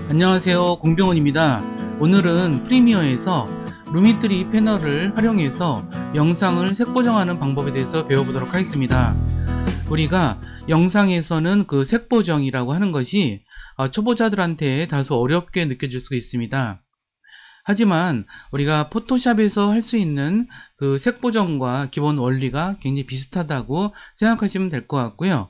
안녕하세요, 공병원입니다. 오늘은 프리미어에서 루미트리 패널을 활용해서 영상을 색보정하는 방법에 대해서 배워보도록 하겠습니다. 우리가 영상에서는 그 색보정이라고 하는 것이 초보자들한테 다소 어렵게 느껴질 수가 있습니다. 하지만 우리가 포토샵에서 할 수 있는 그 색보정과 기본 원리가 굉장히 비슷하다고 생각하시면 될 것 같고요.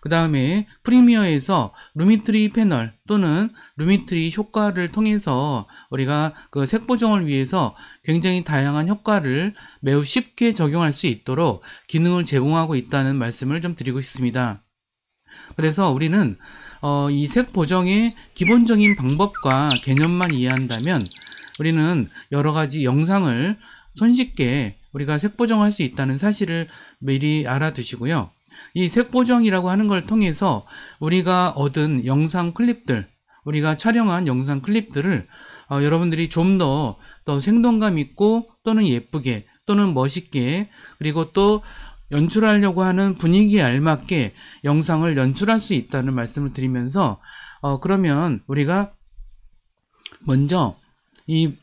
그 다음에 프리미어에서 루미트리 패널 또는 루미트리 효과를 통해서 우리가 그 색보정을 위해서 굉장히 다양한 효과를 매우 쉽게 적용할 수 있도록 기능을 제공하고 있다는 말씀을 좀 드리고 싶습니다. 그래서 우리는 이 색보정의 기본적인 방법과 개념만 이해한다면 우리는 여러가지 영상을 손쉽게 우리가 색보정을 할 수 있다는 사실을 미리 알아두시고요. 이 색보정이라고 하는 걸 통해서 우리가 얻은 영상 클립들, 우리가 촬영한 영상 클립들을 여러분들이 좀 더 생동감 있고 또는 예쁘게 또는 멋있게 그리고 또 연출하려고 하는 분위기에 알맞게 영상을 연출할 수 있다는 말씀을 드리면서 그러면 우리가 먼저 이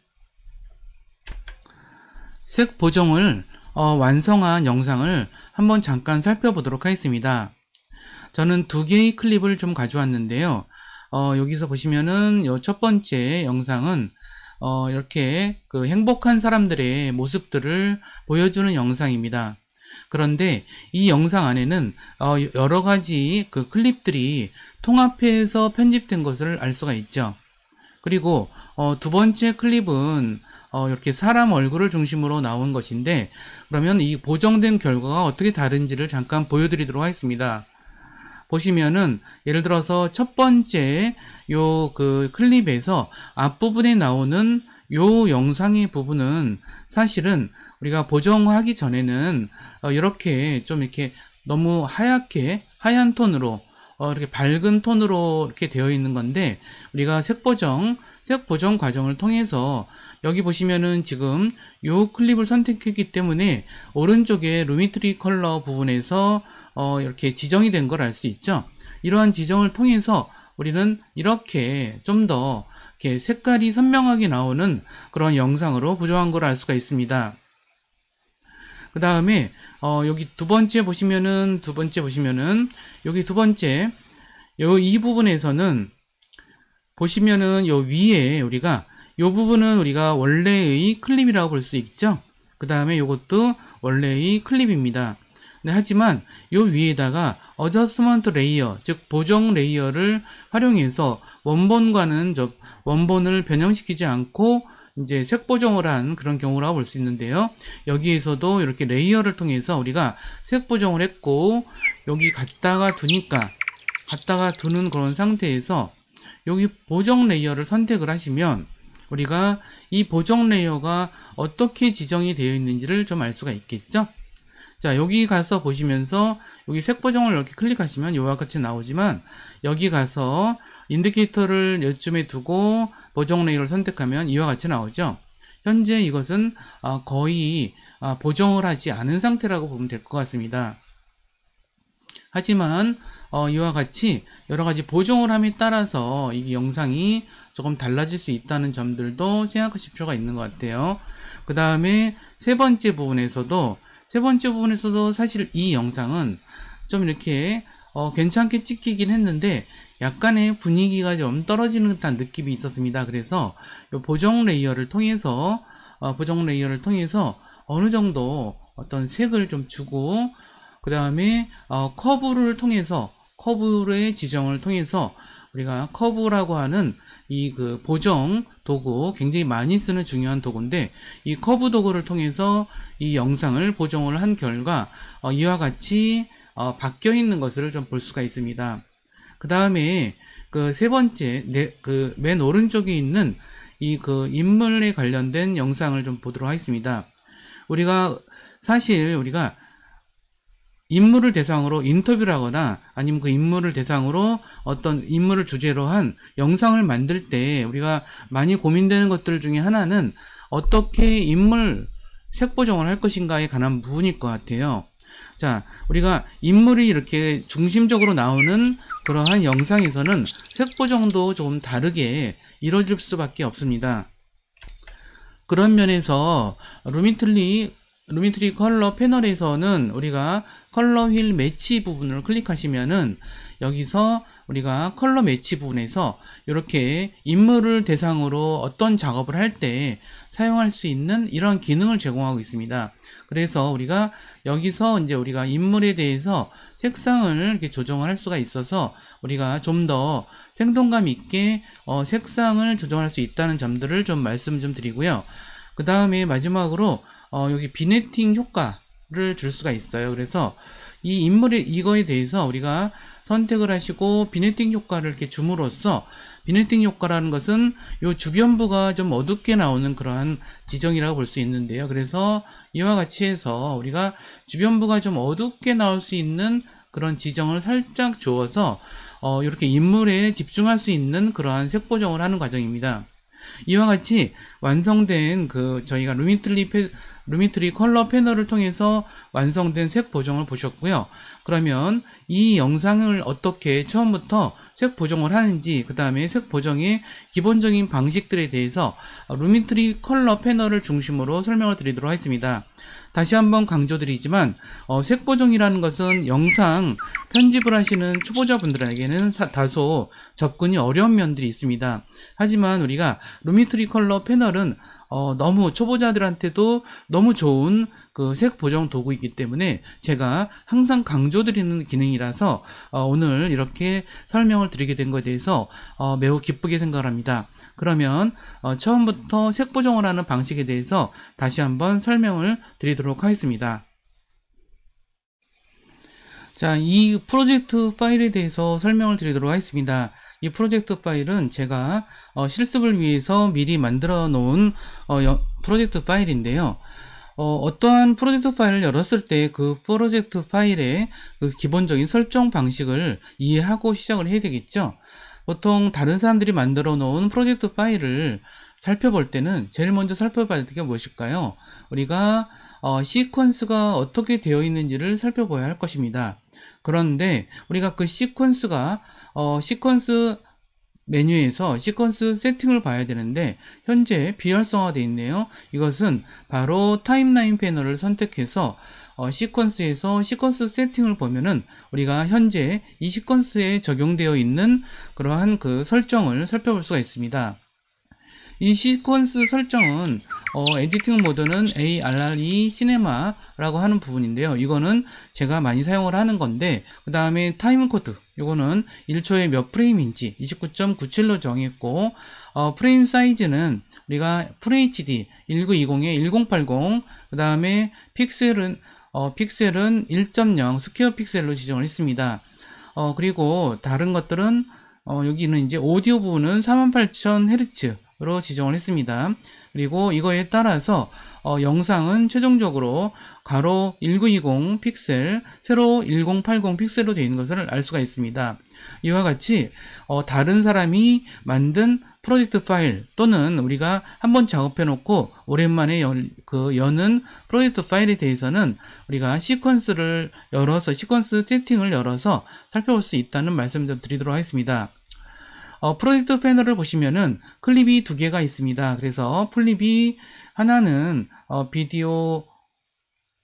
색보정을 완성한 영상을 한번 잠깐 살펴보도록 하겠습니다. 저는 두 개의 클립을 좀 가져왔는데요. 여기서 보시면은 요 첫 번째 영상은 이렇게 그 행복한 사람들의 모습들을 보여주는 영상입니다. 그런데 이 영상 안에는 여러 가지 그 클립들이 통합해서 편집된 것을 알 수가 있죠. 그리고 두 번째 클립은 이렇게 사람 얼굴을 중심으로 나온 것인데, 그러면 이 보정된 결과가 어떻게 다른지를 잠깐 보여드리도록 하겠습니다. 보시면은 예를 들어서 첫 번째 요 그 클립에서 앞부분에 나오는 요 영상의 부분은 사실은 우리가 보정하기 전에는 이렇게 좀 이렇게 너무 하얗게 하얀 톤으로 이렇게 밝은 톤으로 이렇게 되어 있는 건데, 우리가 색보정 과정을 통해서 여기 보시면은 지금 요 클립을 선택했기 때문에 오른쪽에 루미트리 컬러 부분에서 이렇게 지정이 된 걸 알 수 있죠. 이러한 지정을 통해서 우리는 이렇게 좀 더 이렇게 색깔이 선명하게 나오는 그런 영상으로 보정한 걸 알 수가 있습니다. 그 다음에 여기 두 번째 보시면은 여기 두 번째 이 부분에서는 보시면은 요 위에 우리가 요 부분은 우리가 원래의 클립이라고 볼 수 있죠. 그 다음에 요것도 원래의 클립입니다. 네, 하지만 요 위에다가 어저스먼트 레이어, 즉 보정 레이어를 활용해서 원본을 변형시키지 않고 이제 색보정을 한 그런 경우라고 볼 수 있는데요. 여기에서도 이렇게 레이어를 통해서 우리가 색보정을 했고, 여기 갖다가 두는 그런 상태에서 여기 보정 레이어를 선택을 하시면 우리가 이 보정 레이어가 어떻게 지정이 되어 있는지를 좀 알 수가 있겠죠. 자, 여기 가서 보시면서 여기 색보정을 이렇게 클릭하시면 이와 같이 나오지만, 여기 가서 인디케이터를 요쯤에 두고 보정 레이어를 선택하면 이와 같이 나오죠. 현재 이것은 거의 보정을 하지 않은 상태라고 보면 될 것 같습니다. 하지만 이와 같이 여러가지 보정을 함에 따라서 이 영상이 조금 달라질 수 있다는 점들도 생각하실 필요가 있는 것 같아요. 그 다음에 세 번째 부분에서도 사실 이 영상은 좀 이렇게 괜찮게 찍히긴 했는데 약간의 분위기가 좀 떨어지는 듯한 느낌이 있었습니다. 그래서 이 보정 레이어를 통해서 어느 정도 어떤 색을 좀 주고, 그 다음에 커브의 지정을 통해서 우리가 커브라고 하는 이 그 보정 도구, 굉장히 많이 쓰는 중요한 도구인데, 이 커브 도구를 통해서 이 영상을 보정을 한 결과 이와 같이 바뀌어 있는 것을 좀 볼 수가 있습니다. 그 다음에 그 세 번째 그 맨 오른쪽에 있는 이 그 인물에 관련된 영상을 좀 보도록 하겠습니다. 사실 우리가 인물을 대상으로 인터뷰를 하거나 아니면 그 인물을 대상으로 어떤 인물을 주제로 한 영상을 만들 때 우리가 많이 고민되는 것들 중에 하나는 어떻게 인물 색보정을 할 것인가에 관한 부분일 것 같아요. 자, 우리가 인물이 이렇게 중심적으로 나오는 그러한 영상에서는 색 보정도 조금 다르게 이루어질 수밖에 없습니다. 그런 면에서 루미트리 컬러 패널에서는 우리가 컬러 휠 매치 부분을 클릭하시면은 여기서 우리가 컬러 매치 부분에서 이렇게 인물을 대상으로 어떤 작업을 할 때 사용할 수 있는 이런 기능을 제공하고 있습니다. 그래서 우리가 여기서 이제 우리가 인물에 대해서 색상을 이렇게 조정을 할 수가 있어서 우리가 좀 더 생동감 있게 색상을 조정할 수 있다는 점들을 좀 말씀 좀 드리고요. 그 다음에 마지막으로 여기 비네팅 효과를 줄 수가 있어요. 그래서 이 인물의 이거에 대해서 우리가 선택을 하시고 비네팅 효과를 이렇게 줌으로써, 비네팅 효과라는 것은 요 주변부가 좀 어둡게 나오는 그러한 지정이라고 볼 수 있는데요. 그래서 이와 같이 해서 우리가 주변부가 좀 어둡게 나올 수 있는 그런 지정을 살짝 주어서 이렇게 인물에 집중할 수 있는 그러한 색 보정을 하는 과정입니다. 이와 같이 완성된 저희가 루미트리 컬러 패널을 통해서 완성된 색 보정을 보셨고요. 그러면 이 영상을 어떻게 처음부터 색 보정을 하는지, 그 다음에 색 보정의 기본적인 방식들에 대해서 루미트리 컬러 패널을 중심으로 설명을 드리도록 하겠습니다. 다시 한번 강조드리지만 색 보정이라는 것은 영상 편집을 하시는 초보자분들에게는 다소 접근이 어려운 면들이 있습니다. 하지만 우리가 루미트리 컬러 패널은 너무 초보자들한테도 너무 좋은 그 색 보정 도구이기 때문에 제가 항상 강조드리는 기능이라서 오늘 이렇게 설명을 드리게 된 것에 대해서 매우 기쁘게 생각을 합니다. 그러면 처음부터 색 보정을 하는 방식에 대해서 다시 한번 설명을 드리도록 하겠습니다. 자, 이 프로젝트 파일에 대해서 설명을 드리도록 하겠습니다. 이 프로젝트 파일은 제가 실습을 위해서 미리 만들어 놓은 프로젝트 파일인데요. 어떠한 프로젝트 파일을 열었을 때 그 프로젝트 파일의 그 기본적인 설정 방식을 이해하고 시작을 해야 되겠죠. 보통 다른 사람들이 만들어 놓은 프로젝트 파일을 살펴볼 때는 제일 먼저 살펴봐야 될 게 무엇일까요? 우리가 시퀀스가 어떻게 되어 있는지를 살펴봐야 할 것입니다. 그런데 우리가 그 시퀀스가 시퀀스 메뉴에서 시퀀스 세팅을 봐야 되는데 현재 비활성화되어 있네요. 이것은 바로 타임라인 패널을 선택해서 시퀀스에서 시퀀스 세팅을 보면은 우리가 현재 이 시퀀스에 적용되어 있는 그러한 그 설정을 살펴볼 수가 있습니다. 이 시퀀스 설정은 에디팅 모드는 ARRE 시네마라고 하는 부분인데요. 이거는 제가 많이 사용을 하는 건데, 그 다음에 타임 코드, 이거는 1초에 몇 프레임인지 29.97로 정했고, 프레임 사이즈는 우리가 FHD 1920에 1080, 그 다음에 픽셀은 1.0 스퀘어 픽셀로 지정을 했습니다. 그리고 다른 것들은 여기는 이제 오디오 부분은 48000Hz로 지정을 했습니다. 그리고 이거에 따라서 영상은 최종적으로 가로 1920 픽셀, 세로 1080 픽셀로 되어 있는 것을 알 수가 있습니다. 이와 같이 다른 사람이 만든 프로젝트 파일 또는 우리가 한번 작업해 놓고 오랜만에 여는 프로젝트 파일에 대해서는 우리가 시퀀스를 열어서 시퀀스 세팅을 열어서 살펴볼 수 있다는 말씀을 드리도록 하겠습니다. 프로젝트 패널을 보시면은 클립이 두 개가 있습니다. 그래서 클립이 하나는 비디오,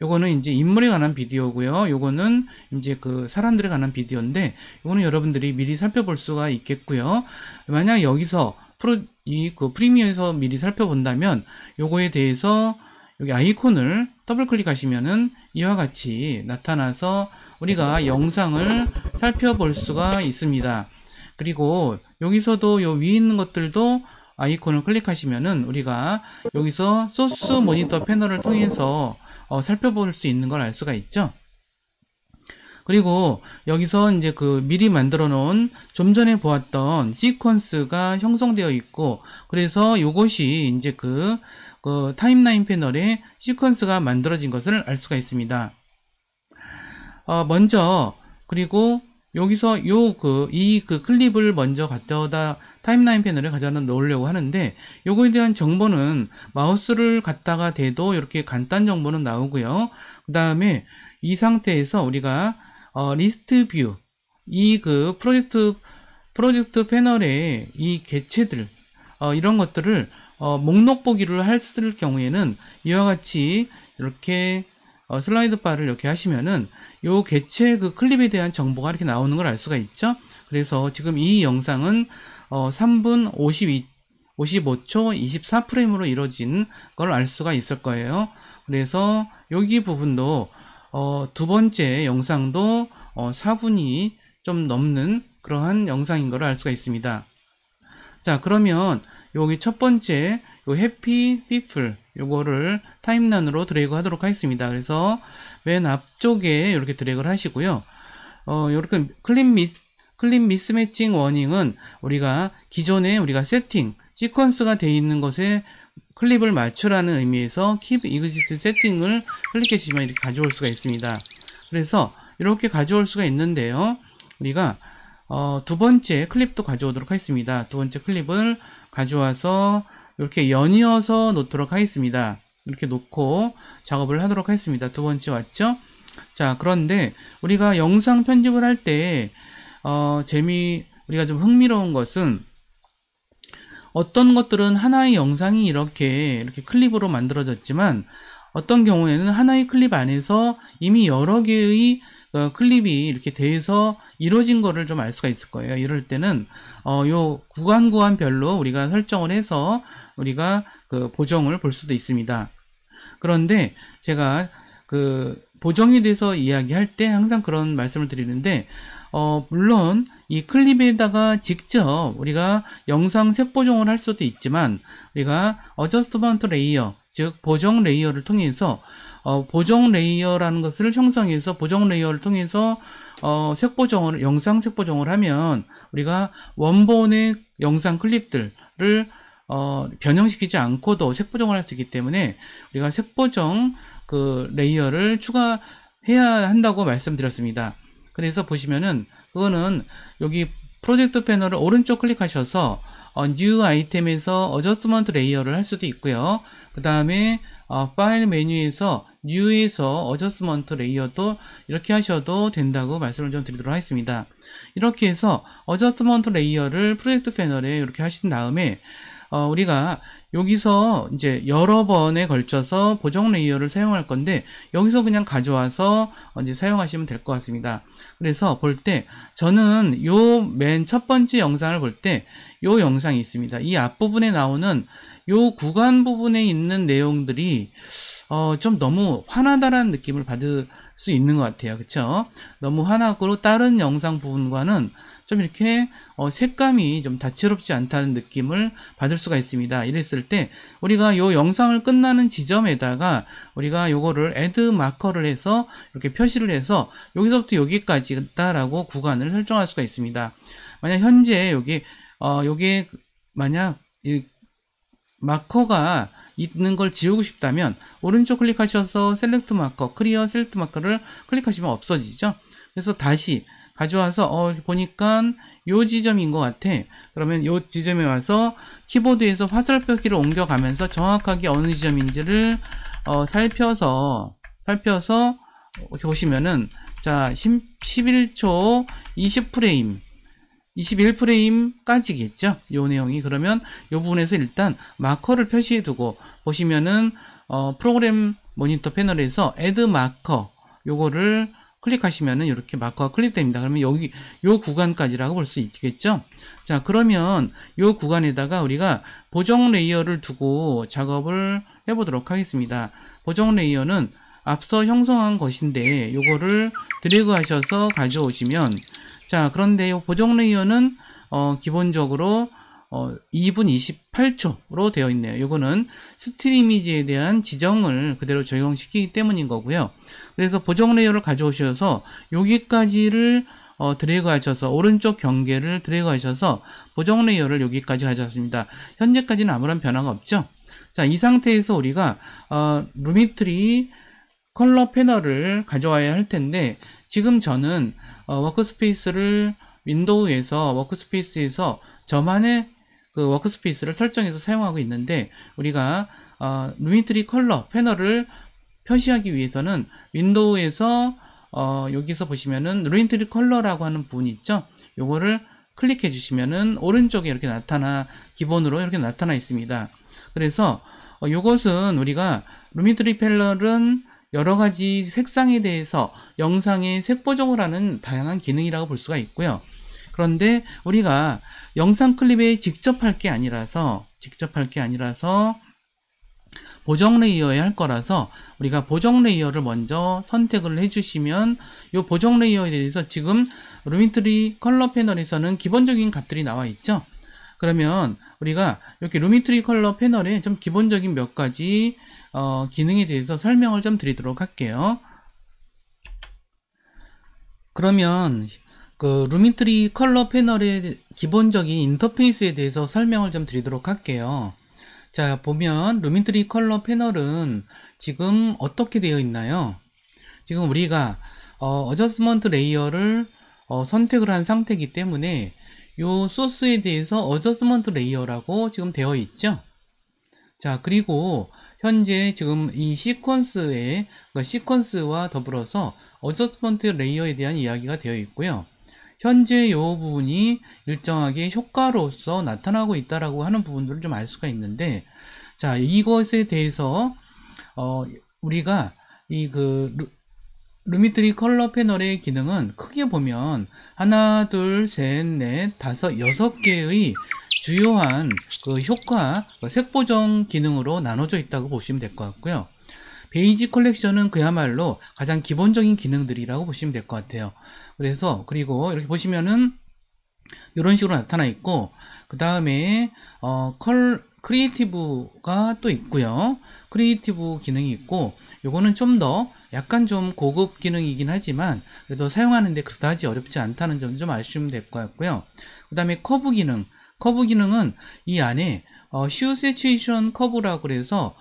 요거는 이제 인물에 관한 비디오고요. 요거는 이제 그 사람들에 관한 비디오인데, 요거는 여러분들이 미리 살펴볼 수가 있겠고요. 만약 여기서 프리미어에서 미리 살펴본다면 요거에 대해서 여기 아이콘을 더블 클릭하시면은 이와 같이 나타나서 우리가 영상을 살펴볼 수가 있습니다. 그리고 여기서도 요 위에 있는 것들도 아이콘을 클릭하시면은 우리가 여기서 소스 모니터 패널을 통해서 살펴볼 수 있는 걸 알 수가 있죠. 그리고 여기서 이제 그 미리 만들어 놓은 좀 전에 보았던 시퀀스가 형성되어 있고, 그래서 요것이 이제 그 타임라인 패널에 시퀀스가 만들어진 것을 알 수가 있습니다. 먼저 그리고 여기서 이 클립을 먼저 가져다 타임라인 패널에 가져다 놓으려고 하는데, 요거에 대한 정보는 마우스를 갖다가 대도 이렇게 간단 정보는 나오고요. 그 다음에 이 상태에서 우리가 리스트 뷰, 프로젝트 패널의 이 개체들, 이런 것들을 목록 보기를 했을 경우에는 이와 같이 이렇게 슬라이드 바를 이렇게 하시면은 요 개체 클립에 대한 정보가 이렇게 나오는 걸 알 수가 있죠. 그래서 지금 이 영상은 3분 55초 24프레임으로 이루어진 걸 알 수가 있을 거예요. 그래서 여기 부분도 두 번째 영상도 4분이 좀 넘는 그러한 영상인 걸 알 수가 있습니다. 자, 그러면 여기 첫 번째 요 해피 피플 요거를 타임라인으로 드래그 하도록 하겠습니다. 그래서 맨 앞쪽에 이렇게 드래그를 하시고요. 이렇게 클립 미스매칭 워닝은 우리가 기존에 세팅 시퀀스가 되어 있는 것에 클립을 맞추라는 의미에서 Keep Exit 세팅을 클릭해 주시면 이렇게 가져올 수가 있습니다. 그래서 이렇게 가져올 수가 있는데요. 우리가 두 번째 클립도 가져오도록 하겠습니다. 두 번째 클립을 가져와서 이렇게 연이어서 놓도록 하겠습니다. 이렇게 놓고 작업을 하도록 하겠습니다. 두 번째 왔죠? 자, 그런데 우리가 영상 편집을 할 때 우리가 좀 흥미로운 것은, 어떤 것들은 하나의 영상이 이렇게 클립으로 만들어졌지만, 어떤 경우에는 하나의 클립 안에서 이미 여러 개의 클립이 이렇게 돼서 이루어진 거를 좀 알 수가 있을 거예요. 이럴 때는 요 구간별로 우리가 설정을 해서 우리가 보정을 볼 수도 있습니다. 그런데 제가 보정에 대해서 이야기할 때 항상 그런 말씀을 드리는데, 물론 이 클립에다가 직접 우리가 영상 색 보정을 할 수도 있지만, 우리가 어저스트먼트 레이어, 즉 보정 레이어를 통해서 보정 레이어라는 것을 형성해서 보정 레이어를 통해서 영상 색 보정을 하면 우리가 원본의 영상 클립들을 변형시키지 않고도 색 보정을 할 수 있기 때문에 우리가 색 보정 레이어를 추가해야 한다고 말씀드렸습니다. 그래서 보시면은 그거는 여기 프로젝트 패널을 오른쪽 클릭하셔서 뉴 아이템에서 어저스트먼트 레이어를 할 수도 있고요. 그 다음에 파일 메뉴에서 뉴에서 어저스먼트 레이어도 이렇게 하셔도 된다고 말씀을 좀 드리도록 하겠습니다. 이렇게 해서 어저스먼트 레이어를 프로젝트 패널에 이렇게 하신 다음에 우리가 여기서 이제 여러 번에 걸쳐서 보정 레이어를 사용할 건데, 여기서 그냥 가져와서 이제 사용하시면 될 것 같습니다. 그래서 볼 때 저는 요 맨 첫 번째 영상을 볼 때 요 영상이 있습니다. 이 앞부분에 나오는 요 구간 부분에 있는 내용들이 좀 너무 환하다라는 느낌을 받을 수 있는 것 같아요. 그쵸? 너무 환하고 다른 영상 부분과는 좀 이렇게 색감이 좀 다채롭지 않다는 느낌을 받을 수가 있습니다. 이랬을 때 우리가 요 영상을 끝나는 지점에다가 우리가 요거를 add 마커를 해서 이렇게 표시를 해서 여기서부터 여기까지다라고 구간을 설정할 수가 있습니다. 만약 현재 요게 만약 이 마커가 있는 걸 지우고 싶다면 오른쪽 클릭하셔서 셀렉트 마커, 클리어 셀렉트 마커를 클릭하시면 없어지죠. 그래서 다시 가져와서 보니까 요 지점인 것 같아. 그러면 요 지점에 와서 키보드에서 화살표키를 옮겨가면서 정확하게 어느 지점인지를 살펴서 이렇게 보시면은, 자, 11초 20프레임 21프레임까지겠죠. 요 내용이. 그러면 요 부분에서 일단 마커를 표시해 두고 보시면은 프로그램 모니터 패널에서 add 마커 요거를 클릭하시면은 이렇게 마커가 클릭됩니다. 그러면 여기 요 구간까지라고 볼 수 있겠죠. 자, 그러면 요 구간에다가 우리가 보정 레이어를 두고 작업을 해보도록 하겠습니다. 보정 레이어는 앞서 형성한 것인데 요거를 드래그 하셔서 가져오시면, 자, 그런데 이 보정 레이어는 기본적으로 2분 28초로 되어 있네요. 요거는 스틸 이미지에 대한 지정을 그대로 적용시키기 때문인 거고요. 그래서 보정 레이어를 가져오셔서 여기까지를 드래그 하셔서 오른쪽 경계를 드래그 하셔서 보정 레이어를 여기까지 가져왔습니다. 현재까지는 아무런 변화가 없죠. 자, 이 상태에서 우리가 루미트리 컬러 패널을 가져와야 할 텐데, 지금 저는 워크스페이스를 윈도우에서 워크스페이스에서 저만의 그 워크스페이스를 설정해서 사용하고 있는데, 우리가 루미트리 컬러 패널을 표시하기 위해서는 윈도우에서 여기서 보시면은 루미트리 컬러라고 하는 부분이 있죠. 요거를 클릭해 주시면은 오른쪽에 이렇게 기본으로 이렇게 나타나 있습니다. 그래서 요것은 우리가 루미트리 패널은 여러 가지 색상에 대해서 영상의 색 보정을 하는 다양한 기능이라고 볼 수가 있고요. 그런데 우리가 영상 클립에 직접 할 게 아니라서 보정 레이어에 할 거라서 우리가 보정 레이어를 먼저 선택을 해주시면, 이 보정 레이어에 대해서 지금 루미트리 컬러 패널에서는 기본적인 값들이 나와 있죠. 그러면 우리가 이렇게 루미트리 컬러 패널에 좀 기본적인 몇 가지 기능에 대해서 설명을 좀 드리도록 할게요. 그러면 그 루미트리 컬러 패널의 기본적인 인터페이스에 대해서 설명을 좀 드리도록 할게요. 자, 보면 루미트리 컬러 패널은 지금 어떻게 되어 있나요? 지금 우리가 어저스먼트 레이어를 선택을 한 상태이기 때문에 요 소스에 대해서 어저스먼트 레이어라고 지금 되어 있죠. 자, 그리고 현재 지금 이 시퀀스와 더불어서 어저스먼트 레이어에 대한 이야기가 되어 있고요. 현재 이 부분이 일정하게 효과로서 나타나고 있다라고 하는 부분들을 좀 알 수가 있는데, 자, 이것에 대해서 우리가 루미트리 컬러 패널의 기능은 크게 보면 하나, 둘, 셋, 넷, 다섯, 6개의 주요한 그 효과, 색 보정 기능으로 나눠져 있다고 보시면 될 것 같고요. 베이지 컬렉션은 그야말로 가장 기본적인 기능들이라고 보시면 될 것 같아요. 그리고 이렇게 보시면은 이런 식으로 나타나 있고, 그 다음에 크리에이티브가 또 있고요. 크리에이티브 기능이 있고, 요거는 좀 더 약간 좀 고급 기능이긴 하지만 그래도 사용하는데 그다지 어렵지 않다는 점 좀 아시면 될 것 같고요. 그 다음에 커브 기능은 이 안에 휴 세츄에이션 커브라고 그래서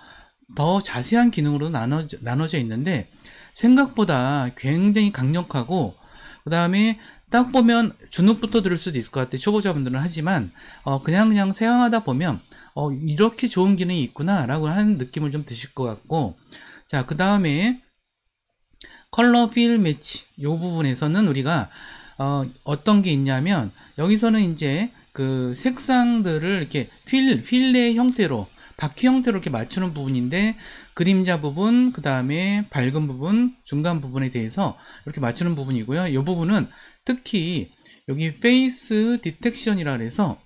더 자세한 기능으로 나눠져 있는데, 생각보다 굉장히 강력하고, 그 다음에 딱 보면 주눅부터 들을 수도 있을 것 같아요. 초보자분들은. 하지만 그냥 사용하다 보면 이렇게 좋은 기능이 있구나 라고 하는 느낌을 좀 드실 것 같고, 자, 그 다음에 컬러 필 매치 이 부분에서는 우리가 어떤 게 있냐면, 여기서는 이제 그 색상들을 이렇게 휠의 형태로, 바퀴 형태로 이렇게 맞추는 부분인데, 그림자 부분, 그 다음에 밝은 부분, 중간 부분에 대해서 이렇게 맞추는 부분이고요. 이 부분은 특히 여기 페이스 디텍션이라 해서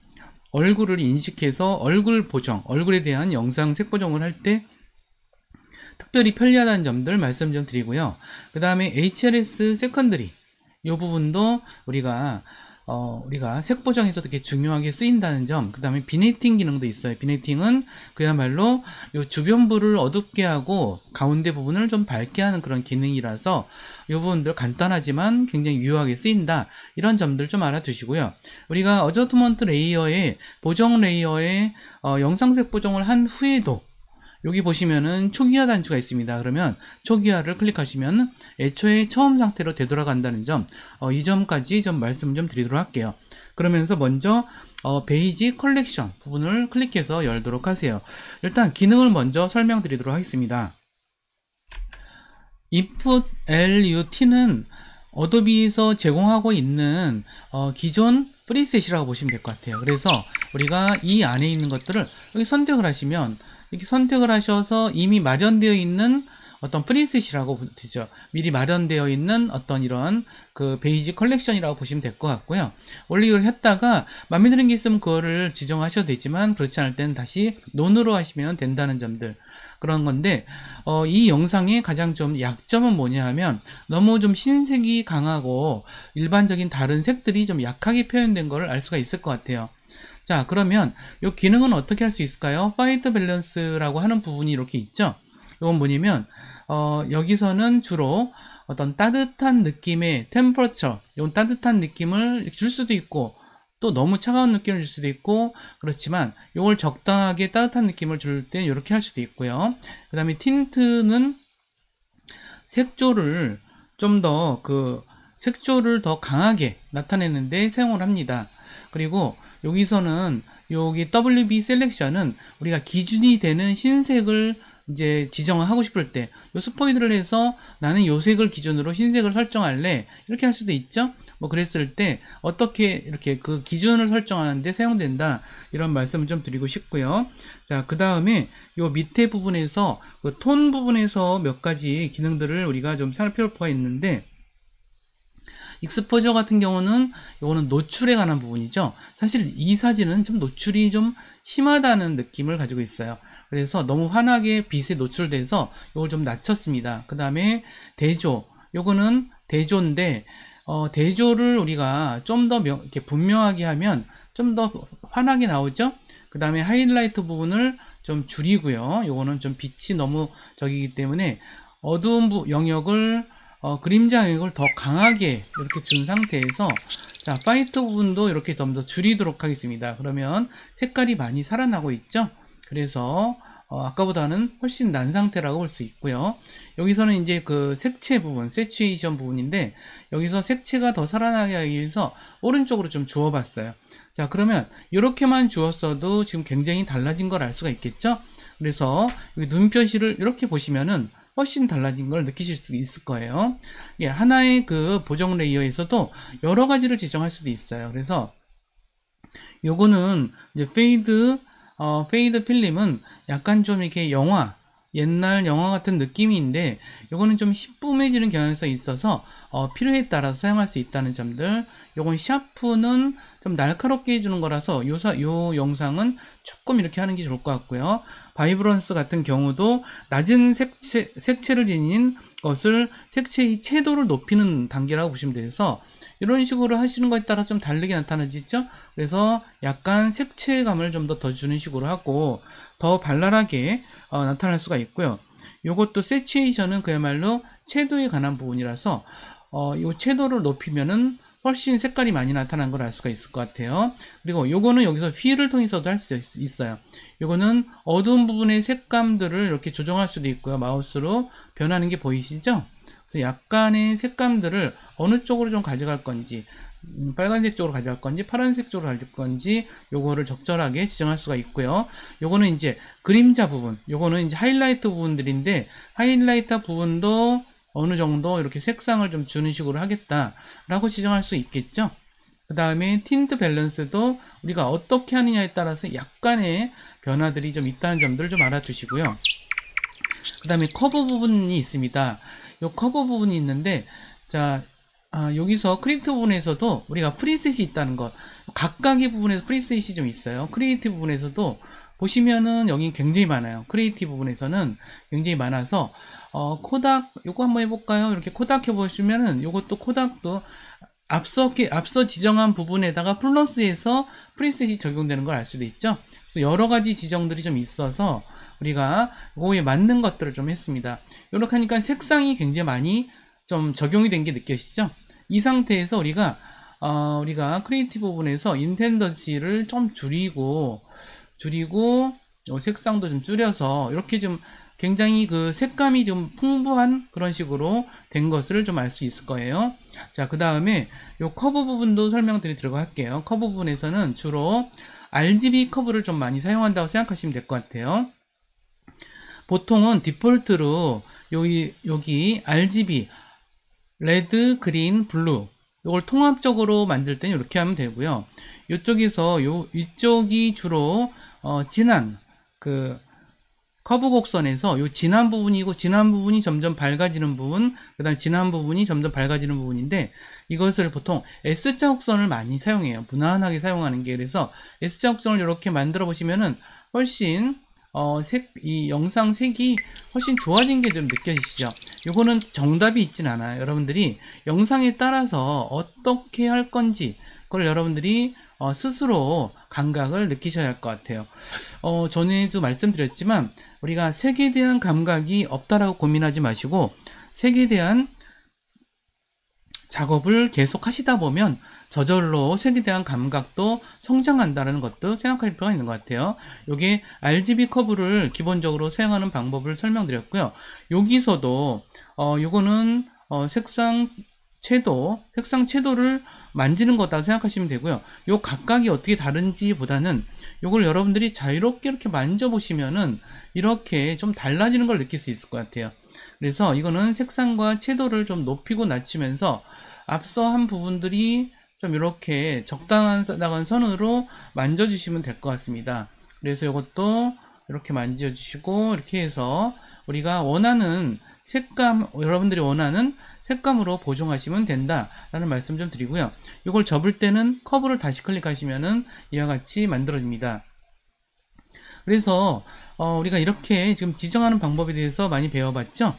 얼굴을 인식해서 얼굴 보정, 얼굴에 대한 영상 색 보정을 할 때 특별히 편리하다는 점들 말씀 좀 드리고요. 그 다음에 HLS 세컨더리 이 부분도 우리가 색 보정에서 되게 중요하게 쓰인다는 점, 그 다음에 비네이팅 기능도 있어요. 비네이팅은 그야말로 요 주변부를 어둡게 하고 가운데 부분을 좀 밝게 하는 그런 기능이라서 이 부분들 간단하지만 굉장히 유효하게 쓰인다. 이런 점들 좀 알아두시고요. 우리가 어저스먼트 레이어에, 보정 레이어에 영상색 보정을 한 후에도 여기 보시면은 초기화 단추가 있습니다. 그러면 초기화를 클릭하시면 애초에 처음 상태로 되돌아간다는 점, 이 점까지 좀 말씀 좀 드리도록 할게요. 그러면서 먼저 베이지 컬렉션 부분을 클릭해서 열도록 하세요. 일단 기능을 먼저 설명드리도록 하겠습니다. input LUT는 어도비에서 제공하고 있는 기존 프리셋이라고 보시면 될 것 같아요. 그래서 우리가 이 안에 있는 것들을 여기 선택을 하시면, 이렇게 선택을 하셔서 이미 마련되어 있는 어떤 프리셋이라고 되죠. 미리 마련되어 있는 어떤 이런 그 베이지 컬렉션이라고 보시면 될 것 같고요. 원래 이걸 했다가 마음에 드는 게 있으면 그거를 지정하셔도 되지만, 그렇지 않을 때는 다시 논으로 하시면 된다는 점들, 그런 건데, 이 영상의 가장 좀 약점은 뭐냐 하면, 너무 좀 흰색이 강하고 일반적인 다른 색들이 좀 약하게 표현된 걸 알 수가 있을 것 같아요. 자, 그러면 이 기능은 어떻게 할 수 있을까요? 화이트 밸런스라고 하는 부분이 이렇게 있죠. 이건 뭐냐면 여기서는 주로 어떤 따뜻한 느낌의 템퍼처, 이런 따뜻한 느낌을 줄 수도 있고, 또 너무 차가운 느낌을 줄 수도 있고, 그렇지만 이걸 적당하게 따뜻한 느낌을 줄 때는 이렇게 할 수도 있고요. 그 다음에 틴트는 색조를 좀 더 색조를 더 강하게 나타내는데 사용을 합니다. 그리고 여기서는 여기 WB 셀렉션은 우리가 기준이 되는 흰색을 이제 지정을 하고 싶을 때 요 스포이드를 해서 나는 요 색을 기준으로 흰색을 설정할래 이렇게 할 수도 있죠. 뭐 그랬을 때 어떻게 이렇게 그 기준을 설정하는데 사용된다 이런 말씀을 좀 드리고 싶고요. 자, 그 다음에 요 밑에 부분에서 그 톤 부분에서 몇 가지 기능들을 우리가 좀 살펴볼 필요가 있는데, 익스포저 같은 경우는 요거는 노출에 관한 부분이죠. 사실 이 사진은 좀 노출이 좀 심하다는 느낌을 가지고 있어요. 그래서 너무 환하게 빛에 노출돼서 요걸 좀 낮췄습니다. 그 다음에 대조, 요거는 대조인데 대조를 우리가 좀 더 이렇게 분명하게 하면 좀 더 환하게 나오죠. 그 다음에 하이라이트 부분을 좀 줄이고요. 요거는 좀 빛이 너무 저기기 때문에 어두운 영역을 그림자 영역을 더 강하게 이렇게 준 상태에서, 자, 화이트 부분도 이렇게 좀 더 줄이도록 하겠습니다. 그러면 색깔이 많이 살아나고 있죠. 그래서 아까보다는 훨씬 난 상태라고 볼 수 있고요. 여기서는 이제 그 색채 부분, 세츄에이션 부분인데, 여기서 색채가 더 살아나게 하기 위해서 오른쪽으로 좀 주워봤어요. 자, 그러면 이렇게만 주었어도 지금 굉장히 달라진 걸 알 수가 있겠죠. 그래서 여기 눈 표시를 이렇게 보시면은 훨씬 달라진 걸 느끼실 수 있을 거예요. 예, 하나의 그 보정 레이어에서도 여러 가지를 지정할 수도 있어요. 그래서 요거는 이제 페이드 필름은 약간 좀 이렇게 옛날 영화 같은 느낌인데, 요거는 좀 희뿌매지는 경향성이 있어서 필요에 따라서 사용할 수 있다는 점들. 요건 샤프는 좀 날카롭게 해주는 거라서 요 영상은 조금 이렇게 하는 게 좋을 것 같고요. 바이브런스 같은 경우도 낮은 색채를 지닌 것을 색채의 채도를 높이는 단계라고 보시면 돼서, 이런 식으로 하시는 것에 따라 좀 다르게 나타나지죠. 그래서 약간 색채감을 좀 더 주는 식으로 하고 더 발랄하게 나타날 수가 있고요. 요것도 세츄에이션은 그야말로 채도에 관한 부분이라서 요 채도를 높이면은 훨씬 색깔이 많이 나타난 걸 알 수가 있을 것 같아요. 그리고 요거는 여기서 휠을 통해서도 할 수 있어요. 요거는 어두운 부분의 색감들을 이렇게 조정할 수도 있고요. 마우스로 변하는 게 보이시죠? 그래서 약간의 색감들을 어느 쪽으로 좀 가져갈 건지, 빨간색 쪽으로 가져갈 건지 파란색 쪽으로 가져갈 건지 요거를 적절하게 지정할 수가 있고요. 요거는 이제 그림자 부분, 요거는 이제 하이라이트 부분들인데, 하이라이트 부분도 어느 정도 이렇게 색상을 좀 주는 식으로 하겠다라고 지정할 수 있겠죠. 그 다음에 틴트 밸런스도 우리가 어떻게 하느냐에 따라서 약간의 변화들이 좀 있다는 점들을 좀 알아두시고요. 그 다음에 커브 부분이 있습니다. 요 커브 부분이 있는데, 자, 여기서 크리에이트 부분에서도 우리가 프리셋이 있다는 것, 각각의 부분에서 프리셋이 좀 있어요. 크리에이티브 부분에서도 보시면은 여기 굉장히 많아요. 크리에이티브 부분에서는 굉장히 많아서 코닥 요거 한번 해볼까요? 이렇게 코닥 해보시면은 요것도 코닥도 앞서 지정한 부분에다가 플러스해서 프리셋이 적용되는 걸 알 수도 있죠. 그래서 여러 가지 지정들이 좀 있어서 우리가 요거에 맞는 것들을 좀 했습니다. 이렇게 하니까 색상이 굉장히 많이 좀 적용이 된 게 느껴지시죠? 이 상태에서 우리가 크리에이티브 부분에서 인텐더시를 좀 줄이고 색상도 좀 줄여서 이렇게 좀 굉장히 그 색감이 좀 풍부한 그런 식으로 된 것을 좀 알 수 있을 거예요. 자, 그 다음에 요 커브 부분도 설명드리도록 할게요. 커브 부분에서는 주로 RGB 커브를 좀 많이 사용한다고 생각하시면 될 것 같아요. 보통은 디폴트로 여기 RGB 레드, 그린, 블루 이걸 통합적으로 만들 때는 이렇게 하면 되고요. 이쪽에서 이쪽이 주로 진한 그 커브 곡선에서 요 진한 부분이고, 진한 부분이 점점 밝아지는 부분, 그 다음 진한 부분이 점점 밝아지는 부분인데, 이것을 보통 S자 곡선을 많이 사용해요. 무난하게 사용하는 게. 그래서 S자 곡선을 이렇게 만들어 보시면은 훨씬 이 영상 색이 훨씬 좋아진 게 좀 느껴지시죠? 요거는 정답이 있진 않아요. 여러분들이 영상에 따라서 어떻게 할 건지 그걸 여러분들이 스스로 감각을 느끼셔야 할 것 같아요. 전에도 말씀드렸지만 우리가 색에 대한 감각이 없다라고 고민하지 마시고, 색에 대한 작업을 계속 하시다 보면 저절로 색에 대한 감각도 성장한다는 것도 생각할 필요가 있는 것 같아요. 요게 RGB 커브를 기본적으로 사용하는 방법을 설명드렸고요. 여기서도 요거는 색상 채도, 색상 채도를 만지는 거다 생각하시면 되고요. 요 각각이 어떻게 다른지 보다는 요걸 여러분들이 자유롭게 이렇게 만져보시면은 이렇게 좀 달라지는 걸 느낄 수 있을 것 같아요. 그래서 이거는 색상과 채도를 좀 높이고 낮추면서 앞서 한 부분들이 좀 이렇게 적당한 선으로 만져주시면 될 것 같습니다. 그래서 이것도 이렇게 만져주시고 이렇게 해서 우리가 원하는 색감, 여러분들이 원하는 색감으로 보정하시면 된다라는 말씀 좀 드리고요. 이걸 접을 때는 커브를 다시 클릭하시면은 이와 같이 만들어집니다. 그래서 우리가 이렇게 지금 지정하는 방법에 대해서 많이 배워봤죠?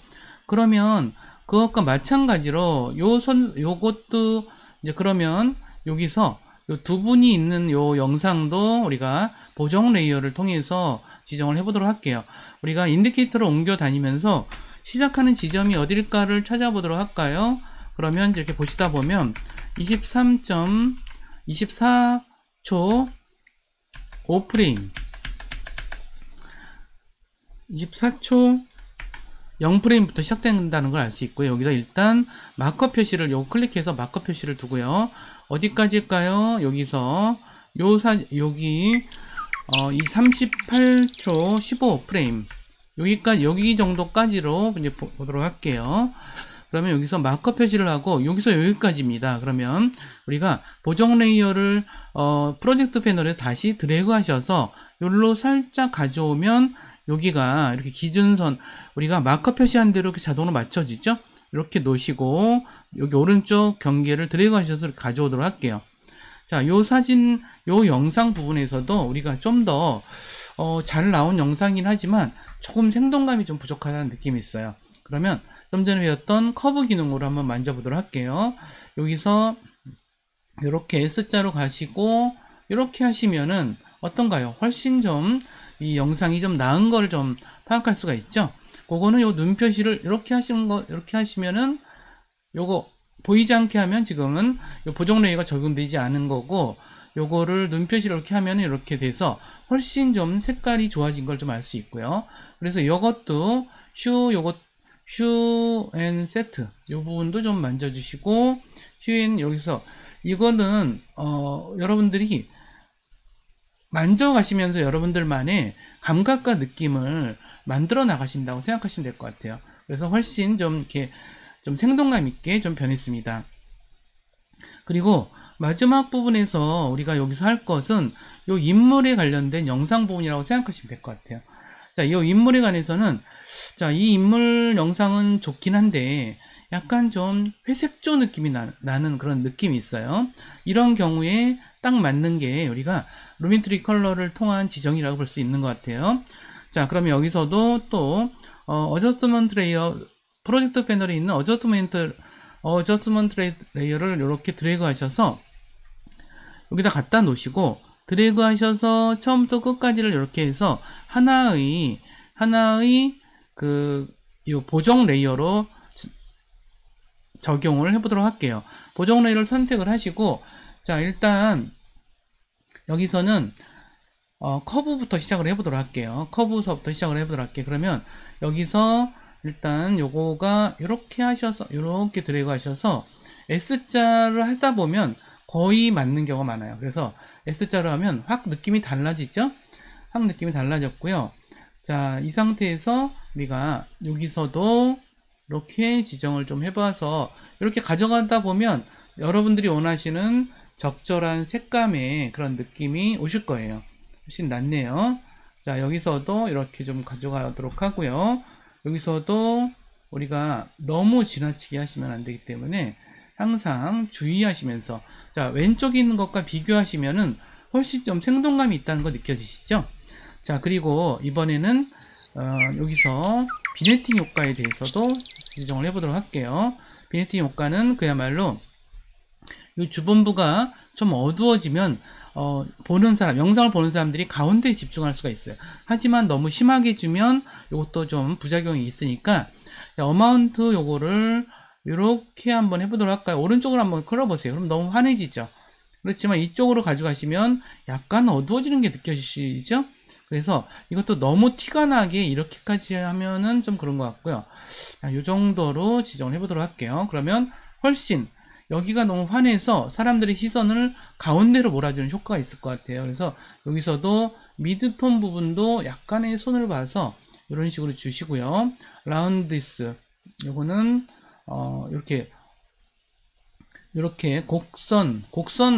그러면 그것과 마찬가지로 요것도 이제 그러면 여기서 요 두 분이 있는 요 영상도 우리가 보정 레이어를 통해서 지정을 해보도록 할게요. 우리가 인디케이터를 옮겨 다니면서 시작하는 지점이 어딜까를 찾아보도록 할까요? 그러면 이렇게 보시다 보면 23.24초 5프레임 24초 0프레임부터 시작된다는 걸 알 수 있고요. 여기다 일단 마커 표시를 요거 클릭해서 마커 표시를 두고요. 어디까지일까요? 여기서 여기 이 38초 15프레임 여기까지 여기 정도까지로 이제 보도록 할게요. 그러면 여기서 마커 표시를 하고 여기서 여기까지입니다. 그러면 우리가 보정 레이어를 프로젝트 패널에 다시 드래그 하셔서 여기로 살짝 가져오면 여기가 이렇게 기준선 우리가 마커 표시한 대로 이렇게 자동으로 맞춰지죠. 이렇게 놓으시고 여기 오른쪽 경계를 드래그 하셔서 이렇게 가져오도록 할게요. 자, 요 사진, 요 영상 부분에서도 우리가 좀 더 잘 나온 영상이긴 하지만 조금 생동감이 좀 부족하다는 느낌이 있어요. 그러면 좀 전에 배웠던 커브 기능으로 한번 만져보도록 할게요. 여기서 이렇게 S자로 가시고 이렇게 하시면은 어떤가요? 훨씬 좀 이 영상이 좀 나은 걸 좀 파악할 수가 있죠. 그거는 요 눈 표시를 이렇게 이렇게 하시면은 요거 보이지 않게 하면 지금은 요 보정 레이어가 적용되지 않은 거고 요거를 눈 표시를 이렇게 하면 이렇게 돼서 훨씬 좀 색깔이 좋아진 걸 좀 알 수 있고요. 그래서 요것도 휴 앤 세트 요 부분도 좀 만져주시고 휴 여기서 이거는 여러분들이 만져가시면서 여러분들만의 감각과 느낌을 만들어 나가신다고 생각하시면 될 것 같아요. 그래서 훨씬 좀 이렇게 좀 생동감 있게 좀 변했습니다. 그리고 마지막 부분에서 우리가 여기서 할 것은 요 인물에 관련된 영상 부분이라고 생각하시면 될 것 같아요. 자, 이 인물에 관해서는 자, 이 인물 영상은 좋긴 한데 약간 좀 회색조 느낌이 나는 그런 느낌이 있어요. 이런 경우에 딱 맞는 게 우리가 루미트리 컬러를 통한 지정이라고 볼 수 있는 것 같아요. 자, 그러면 여기서도 또 어저스먼트 레이어 프로젝트 패널에 있는 어저스먼트 레이어를 이렇게 드래그 하셔서 여기다 갖다 놓으시고 드래그 하셔서 처음부터 끝까지를 이렇게 해서 하나의 이 보정 레이어로 적용을 해보도록 할게요. 보정 레이어를 선택을 하시고 자, 일단 여기서는 커브부터 시작을 해보도록 할게요. 커브서부터 시작을 해보도록 할게요. 그러면 여기서 일단 요거가 이렇게 하셔서 이렇게 드래그 하셔서 S자를 하다 보면 거의 맞는 경우가 많아요. 그래서 S자로 하면 확 느낌이 달라지죠. 확 느낌이 달라졌고요. 자, 이 상태에서 우리가 여기서도 이렇게 지정을 좀 해봐서 이렇게 가져가다 보면 여러분들이 원하시는 적절한 색감의 그런 느낌이 오실 거예요. 훨씬 낫네요. 자, 여기서도 이렇게 좀 가져가도록 하고요. 여기서도 우리가 너무 지나치게 하시면 안 되기 때문에 항상 주의하시면서 자, 왼쪽에 있는 것과 비교하시면은 훨씬 좀 생동감이 있다는 거 느껴지시죠? 자, 그리고 이번에는 여기서 비네팅 효과에 대해서도 지정을 해보도록 할게요. 비네팅 효과는 그야말로 이 주변부가 좀 어두워지면 영상을 보는 사람들이 가운데에 집중할 수가 있어요. 하지만 너무 심하게 주면 이것도 좀 부작용이 있으니까 어마운트 요거를 이렇게 한번 해보도록 할까요? 오른쪽으로 한번 끌어보세요. 그럼 너무 환해지죠. 그렇지만 이쪽으로 가져가시면 약간 어두워지는 게 느껴지시죠? 그래서 이것도 너무 티가 나게 이렇게까지 하면은 좀 그런 것 같고요. 이 정도로 지정을 해보도록 할게요. 그러면 훨씬 여기가 너무 환해서 사람들의 시선을 가운데로 몰아주는 효과가 있을 것 같아요. 그래서 여기서도 미드톤 부분도 약간의 손을 봐서 이런 식으로 주시고요. 라운디스 요거는 이렇게 곡선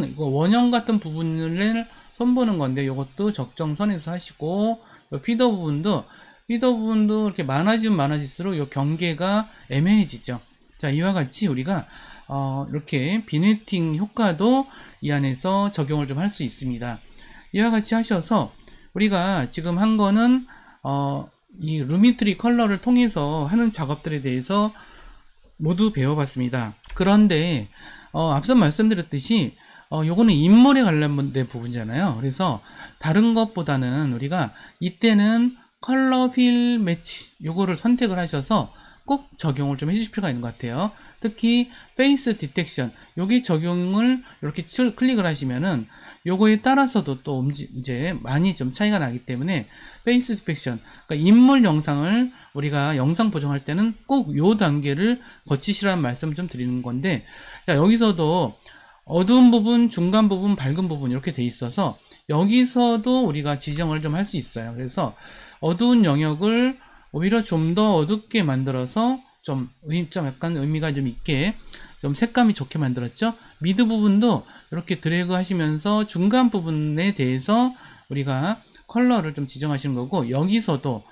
이거 원형 같은 부분을 손보는 건데 요것도 적정선에서 하시고, 피더 부분도 이렇게 많아지면 많아질수록 요 경계가 애매해지죠. 자, 이와 같이 우리가 이렇게 비네팅 효과도 이 안에서 적용을 좀 할 수 있습니다. 이와 같이 하셔서 우리가 지금 한 거는 이 루미트리 컬러를 통해서 하는 작업들에 대해서 모두 배워봤습니다. 그런데 앞서 말씀드렸듯이 요거는 인물에 관련된 부분이잖아요. 그래서 다른 것보다는 우리가 이때는 컬러 필 매치 요거를 선택을 하셔서 꼭 적용을 좀 해주실 필요가 있는 것 같아요. 특히 페이스 디텍션 여기 적용을 이렇게 클릭을 하시면은 요거에 따라서도 또 이제 많이 좀 차이가 나기 때문에 페이스 디텍션, 그러니까 인물 영상을 우리가 영상 보정할 때는 꼭 요 단계를 거치시라는 말씀을 좀 드리는 건데, 자, 여기서도 어두운 부분, 중간 부분, 밝은 부분 이렇게 돼 있어서 여기서도 우리가 지정을 좀 할 수 있어요. 그래서 어두운 영역을 오히려 좀 더 어둡게 만들어서 좀 약간 의미가 좀 있게 좀 색감이 좋게 만들었죠. 미드 부분도 이렇게 드래그 하시면서 중간 부분에 대해서 우리가 컬러를 좀 지정하시는 거고, 여기서도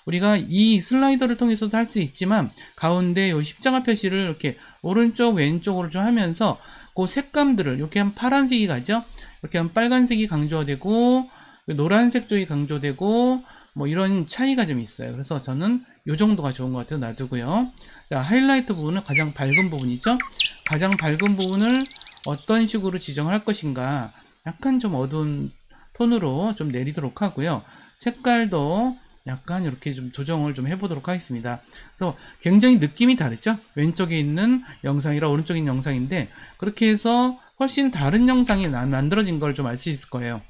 우리가 이 슬라이더를 통해서도 할 수 있지만 가운데 요 십자가 표시를 이렇게 오른쪽 왼쪽으로 좀 하면서 그 색감들을 이렇게 하면 파란색이 가죠. 이렇게 하면 빨간색이 강조되고 노란색 쪽이 강조되고 뭐 이런 차이가 좀 있어요. 그래서 저는 요 정도가 좋은 것 같아서 놔두고요. 자, 하이라이트 부분은 가장 밝은 부분이죠. 가장 밝은 부분을 어떤 식으로 지정할 것인가, 약간 좀 어두운 톤으로 좀 내리도록 하고요. 색깔도 약간 이렇게 좀 조정을 좀 해보도록 하겠습니다. 그래서 굉장히 느낌이 다르죠. 왼쪽에 있는 영상이랑 오른쪽에 있는 영상인데 그렇게 해서 훨씬 다른 영상이 만들어진 걸 좀 알 수 있을 거예요.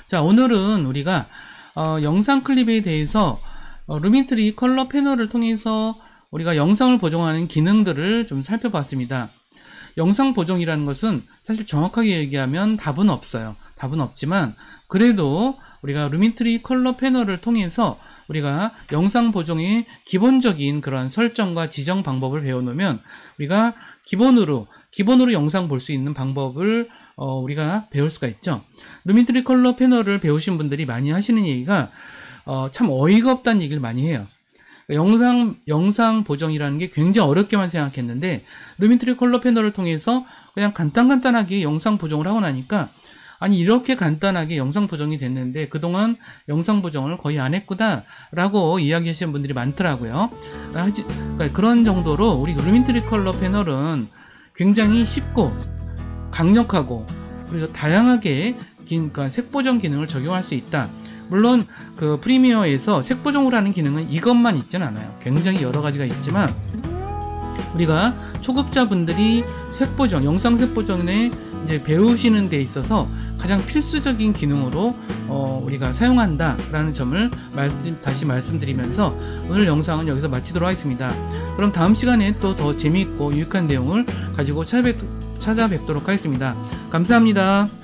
자, 오늘은 우리가 영상 클립에 대해서 루미트리 컬러 패널을 통해서 우리가 영상을 보정하는 기능들을 좀 살펴봤습니다. 영상 보정이라는 것은 사실 정확하게 얘기하면 답은 없어요. 답은 없지만 그래도 우리가 루미트리 컬러 패널을 통해서 우리가 영상 보정의 기본적인 그런 설정과 지정 방법을 배워놓으면 우리가 기본으로 영상 볼 수 있는 방법을 우리가 배울 수가 있죠. 루미트리 컬러 패널을 배우신 분들이 많이 하시는 얘기가 참 어이가 없다는 얘기를 많이 해요. 영상 보정이라는 게 굉장히 어렵게만 생각했는데 루미트리 컬러 패널을 통해서 그냥 간단하게 영상 보정을 하고 나니까, 아니 이렇게 간단하게 영상 보정이 됐는데 그동안 영상 보정을 거의 안 했구나 라고 이야기하시는 분들이 많더라고요. 그러니까 그런 정도로 우리 루미트리 컬러 패널은 굉장히 쉽고 강력하고 그리고 다양하게 그러니까 색보정 기능을 적용할 수 있다. 물론 그 프리미어에서 색보정을 하는 기능은 이것만 있지는 않아요. 굉장히 여러 가지가 있지만 우리가 초급자분들이 영상 색보정에 이제 배우시는 데 있어서 가장 필수적인 기능으로 우리가 사용한다라는 점을 다시 말씀드리면서 오늘 영상은 여기서 마치도록 하겠습니다. 그럼 다음 시간에 또 더 재미있고 유익한 내용을 가지고 찾아뵙도록 하겠습니다. 감사합니다.